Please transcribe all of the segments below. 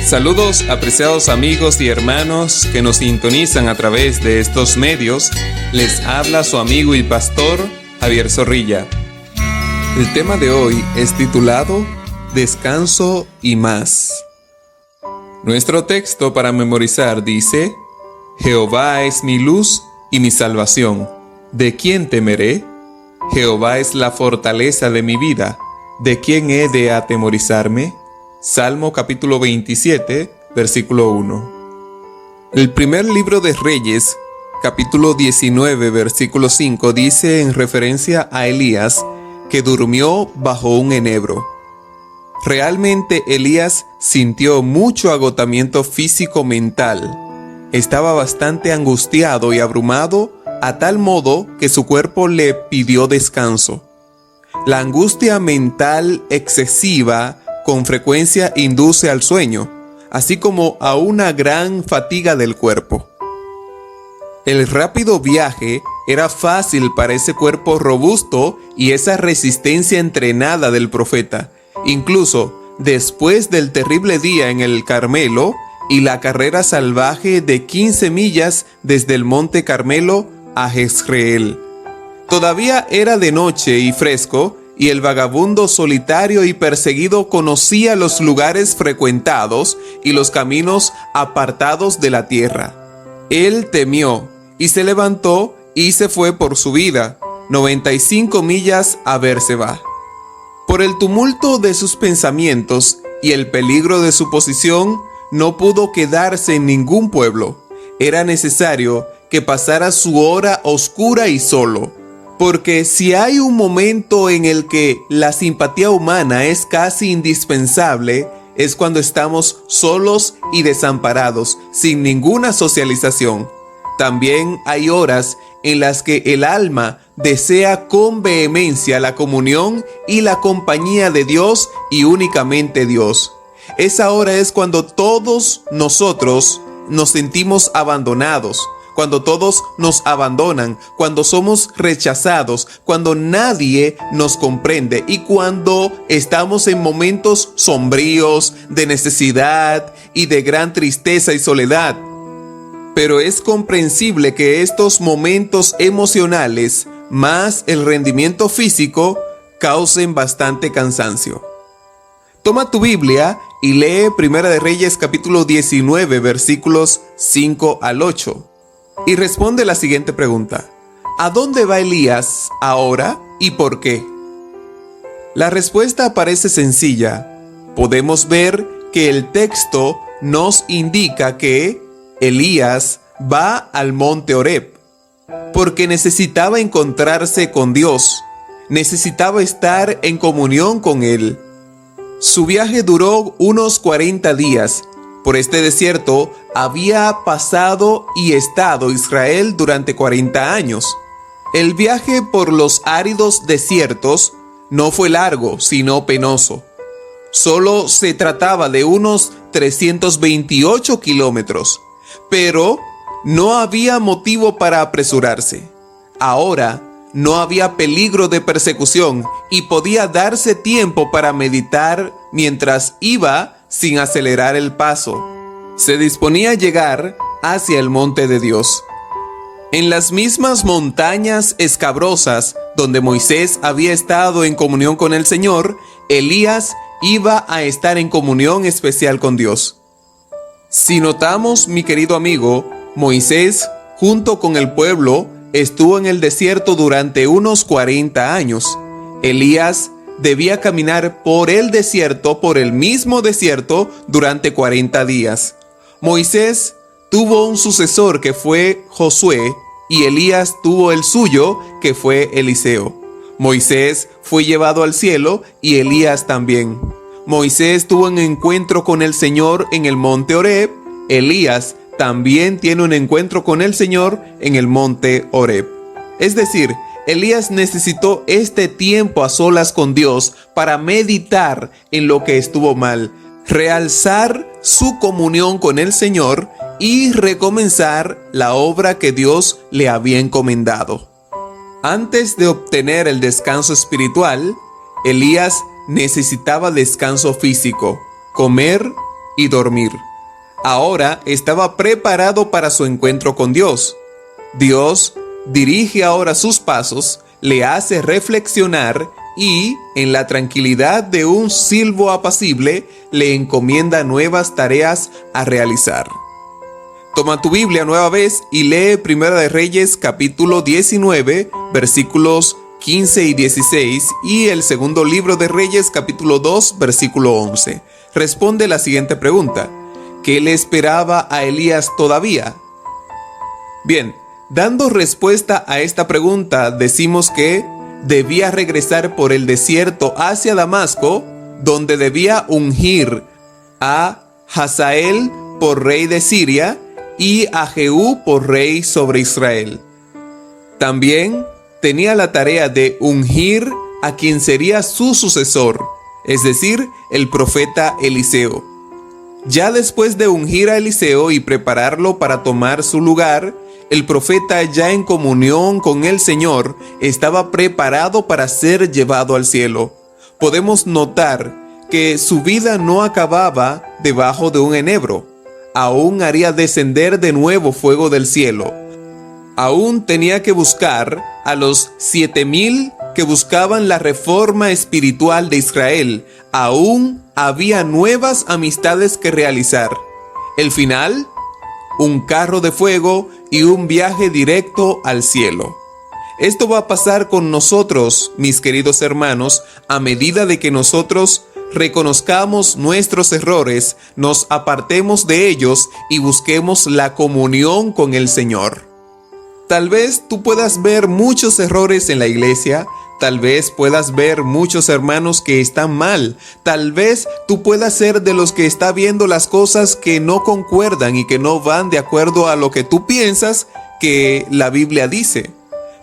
Saludos, apreciados amigos y hermanos que nos sintonizan a través de estos medios. Les habla su amigo y pastor Javier Zorrilla. El tema de hoy es titulado Descanso y más. Nuestro texto para memorizar dice: Jehová es mi luz y mi salvación. ¿De quién temeré? Jehová es la fortaleza de mi vida. ¿De quién he de atemorizarme? Salmo capítulo 27, versículo 1. El primer libro de Reyes, capítulo 19, versículo 5, dice en referencia a Elías que durmió bajo un enebro. Realmente Elías sintió mucho agotamiento físico-mental. Estaba bastante angustiado y abrumado a tal modo que su cuerpo le pidió descanso. La angustia mental excesiva con frecuencia induce al sueño, así como a una gran fatiga del cuerpo. El rápido viaje era fácil para ese cuerpo robusto y esa resistencia entrenada del profeta, incluso después del terrible día en el Carmelo y la carrera salvaje de 15 millas desde el monte Carmelo a Jezreel. Todavía era de noche y fresco, y el vagabundo solitario y perseguido conocía los lugares frecuentados y los caminos apartados de la tierra. Él temió y se levantó y se fue por su vida, 95 millas a Berseba. Por el tumulto de sus pensamientos y el peligro de su posición, no pudo quedarse en ningún pueblo. Era necesario que pasara su hora oscura y solo. Porque si hay un momento en el que la simpatía humana es casi indispensable, es cuando estamos solos y desamparados, sin ninguna socialización. También hay horas en las que el alma desea con vehemencia la comunión y la compañía de Dios y únicamente Dios. Esa hora es cuando todos nosotros nos sentimos abandonados, cuando todos nos abandonan, cuando somos rechazados, cuando nadie nos comprende y cuando estamos en momentos sombríos, de necesidad y de gran tristeza y soledad. Pero es comprensible que estos momentos emocionales, más el rendimiento físico, causen bastante cansancio. Toma tu Biblia y lee Primera de Reyes capítulo 19, versículos 5 al 8. Y responde la siguiente pregunta: ¿a dónde va Elías ahora y por qué? La respuesta parece sencilla. Podemos ver que el texto nos indica que Elías va al monte Horeb, porque necesitaba encontrarse con Dios, necesitaba estar en comunión con Él. Su viaje duró unos 40 días. Por este desierto había pasado y estado Israel durante 40 años. El viaje por los áridos desiertos no fue largo, sino penoso. Solo se trataba de unos 328 kilómetros, pero no había motivo para apresurarse. Ahora no había peligro de persecución y podía darse tiempo para meditar mientras iba sin acelerar el paso. Se disponía a llegar hacia el monte de Dios. En las mismas montañas escabrosas donde Moisés había estado en comunión con el Señor, Elías iba a estar en comunión especial con Dios. Si notamos, mi querido amigo, Moisés, junto con el pueblo, estuvo en el desierto durante unos 40 años. Elías debía caminar por el desierto, por el mismo desierto, durante 40 días. Moisés tuvo un sucesor que fue Josué y Elías tuvo el suyo que fue Eliseo. Moisés fue llevado al cielo y Elías también. Moisés tuvo un encuentro con el Señor en el monte Horeb. Elías también tiene un encuentro con el Señor en el monte Horeb. Es decir, Elías necesitó este tiempo a solas con Dios para meditar en lo que estuvo mal, realzar su comunión con el Señor y recomenzar la obra que Dios le había encomendado. Antes de obtener el descanso espiritual, Elías necesitaba descanso físico, comer y dormir. Ahora estaba preparado para su encuentro con Dios. Dios dirige ahora sus pasos, le hace reflexionar y, en la tranquilidad de un silbo apacible, le encomienda nuevas tareas a realizar. Toma tu Biblia nueva vez y lee Primera de Reyes capítulo 19, versículos 15 y 16 y el segundo libro de Reyes capítulo 2, versículo 11. Responde la siguiente pregunta: ¿qué le esperaba a Elías todavía? Bien, dando respuesta a esta pregunta, decimos que debía regresar por el desierto hacia Damasco, donde debía ungir a Hazael por rey de Siria y a Jehú por rey sobre Israel. También tenía la tarea de ungir a quien sería su sucesor, es decir, el profeta Eliseo. Ya después de ungir a Eliseo y prepararlo para tomar su lugar, el profeta, ya en comunión con el Señor, estaba preparado para ser llevado al cielo. Podemos notar que su vida no acababa debajo de un enebro. Aún haría descender de nuevo fuego del cielo. Aún tenía que buscar a los 7,000 que buscaban la reforma espiritual de Israel. Aún había nuevas amistades que realizar. El final, un carro de fuego y un viaje directo al cielo. Esto va a pasar con nosotros, mis queridos hermanos, a medida de que nosotros reconozcamos nuestros errores, nos apartemos de ellos y busquemos la comunión con el Señor. Tal vez tú puedas ver muchos errores en la iglesia, tal vez puedas ver muchos hermanos que están mal, tal vez tú puedas ser de los que está viendo las cosas que no concuerdan y que no van de acuerdo a lo que tú piensas que la Biblia dice.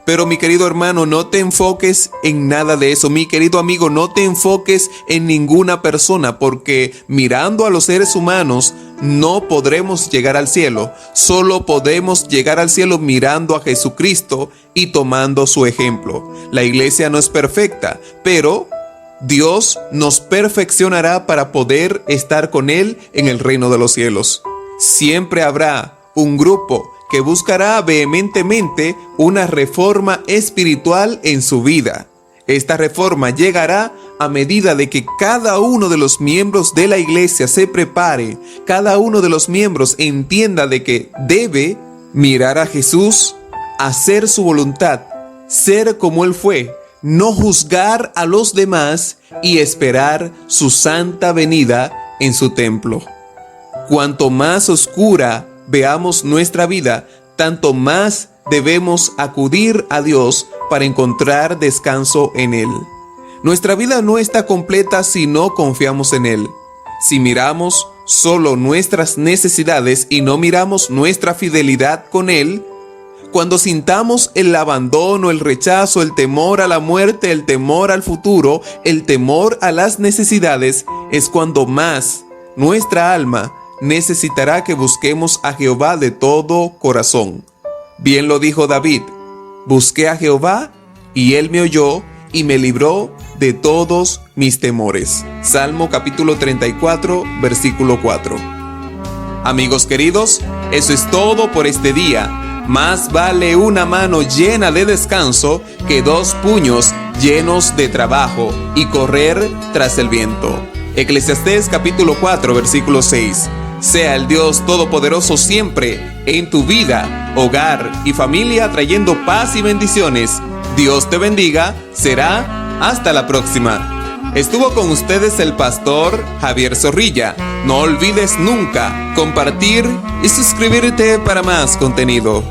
Pero mi querido hermano, no te enfoques en nada de eso. Mi querido amigo, no te enfoques en ninguna persona, porque mirando a los seres humanos no podremos llegar al cielo. Solo podemos llegar al cielo mirando a Jesucristo y tomando su ejemplo. La iglesia no es perfecta, pero Dios nos perfeccionará para poder estar con Él en el reino de los cielos. Siempre habrá un grupo que buscará vehementemente una reforma espiritual en su vida. Esta reforma llegará a medida de que cada uno de los miembros de la iglesia se prepare, cada uno de los miembros entienda de que debe mirar a Jesús, hacer su voluntad, ser como Él fue, no juzgar a los demás y esperar su santa venida en su templo. Cuanto más oscura veamos nuestra vida, tanto más debemos acudir a Dios para encontrar descanso en Él. Nuestra vida no está completa si no confiamos en Él. Si miramos solo nuestras necesidades y no miramos nuestra fidelidad con Él, cuando sintamos el abandono, el rechazo, el temor a la muerte, el temor al futuro, el temor a las necesidades, es cuando más nuestra alma necesitará que busquemos a Jehová de todo corazón. Bien lo dijo David: busqué a Jehová y Él me oyó y me libró de todos mis temores. Salmo capítulo 34, versículo 4. Amigos queridos, eso es todo por este día. Más vale una mano llena de descanso que 2 puños llenos de trabajo y correr tras el viento. Eclesiastés capítulo 4, versículo 6. Sea el Dios Todopoderoso siempre en tu vida, hogar y familia, trayendo paz y bendiciones. Dios te bendiga. Será hasta la próxima. Estuvo con ustedes el pastor Javier Zorrilla. No olvides nunca compartir y suscribirte para más contenido.